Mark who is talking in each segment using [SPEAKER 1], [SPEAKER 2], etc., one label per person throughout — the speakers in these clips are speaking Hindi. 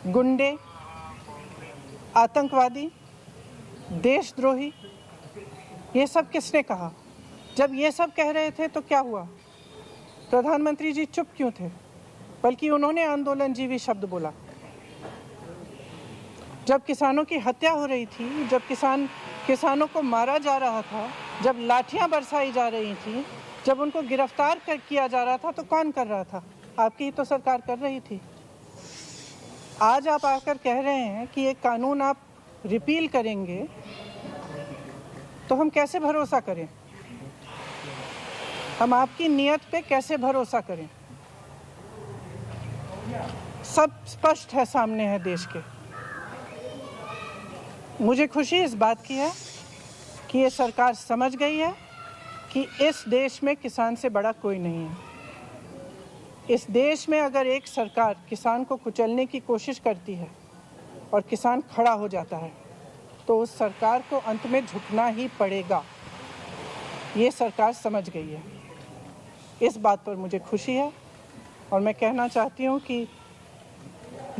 [SPEAKER 1] गुंडे, आतंकवादी, देशद्रोही, ये सब किसने कहा? जब ये सब कह रहे थे तो क्या हुआ? प्रधानमंत्री जी चुप क्यों थे? बल्कि उन्होंने आंदोलनजीवी शब्द बोला। जब किसानों की हत्या हो रही थी, जब किसानों को मारा जा रहा था, जब लाठियां बरसाई जा रही थी, जब उनको गिरफ्तार किया जा रहा था, तो कौन कर रहा था? आपकी ही तो सरकार कर रही थी। आज आप आकर कह रहे हैं कि एक कानून आप रिपील करेंगे, तो हम कैसे भरोसा करें? हम आपकी नीयत पे कैसे भरोसा करें? सब स्पष्ट है, सामने है देश के। मुझे खुशी इस बात की है कि ये सरकार समझ गई है कि इस देश में किसान से बड़ा कोई नहीं है। इस देश में अगर एक सरकार किसान को कुचलने की कोशिश करती है और किसान खड़ा हो जाता है, तो उस सरकार को अंत में झुकना ही पड़ेगा। ये सरकार समझ गई है। इस बात पर मुझे खुशी है और मैं कहना चाहती हूँ कि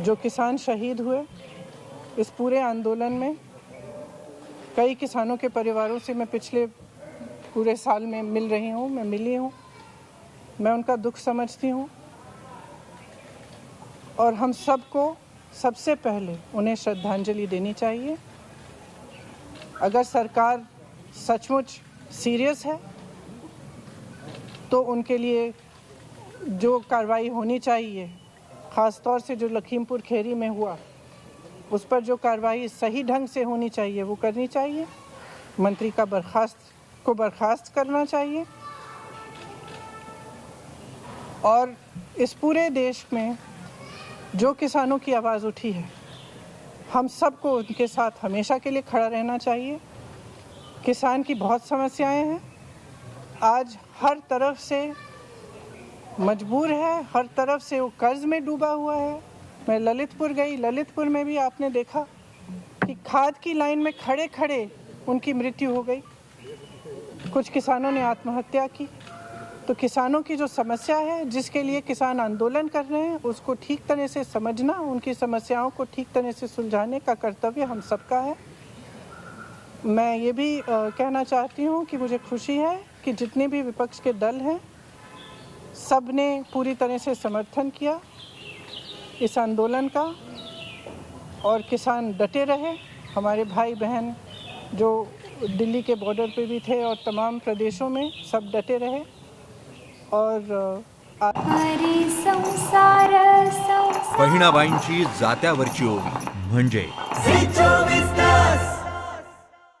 [SPEAKER 1] जो किसान शहीद हुए इस पूरे आंदोलन में, कई किसानों के परिवारों से मैं पिछले पूरे साल में मिल रही हूँ, मैं मिली हूँ, मैं उनका दुख समझती हूँ और हम सबको सबसे पहले उन्हें श्रद्धांजलि देनी चाहिए। अगर सरकार सचमुच सीरियस है तो उनके लिए जो कार्रवाई होनी चाहिए, ख़ास तौर से जो लखीमपुर खीरी में हुआ, उस पर जो कार्रवाई सही ढंग से होनी चाहिए वो करनी चाहिए। मंत्री का बर्खास्त करना चाहिए और इस पूरे देश में जो किसानों की आवाज़ उठी है, हम सबको उनके साथ हमेशा के लिए खड़ा रहना चाहिए। किसान की बहुत समस्याएं हैं, आज हर तरफ से मजबूर है, हर तरफ से वो कर्ज में डूबा हुआ है। मैं ललितपुर गई, ललितपुर में भी आपने देखा कि खाद की लाइन में खड़े खड़े उनकी मृत्यु हो गई। कुछ किसानों ने आत्महत्या की। तो किसानों की जो समस्या है, जिसके लिए किसान आंदोलन कर रहे हैं, उसको ठीक तरह से समझना, उनकी समस्याओं को ठीक तरह से सुलझाने का कर्तव्य हम सबका है। मैं ये भी कहना चाहती हूँ कि मुझे खुशी है कि जितने भी विपक्ष के दल हैं, सब ने पूरी तरह से समर्थन किया इस आंदोलन का और किसान डटे रहे। हमारे भाई बहन जो दिल्ली के बॉर्डर पे भी थे और तमाम प्रदेशों में, सब डटे रहे और
[SPEAKER 2] बहिणाबाईंची जात्यावरची ओवी म्हणजे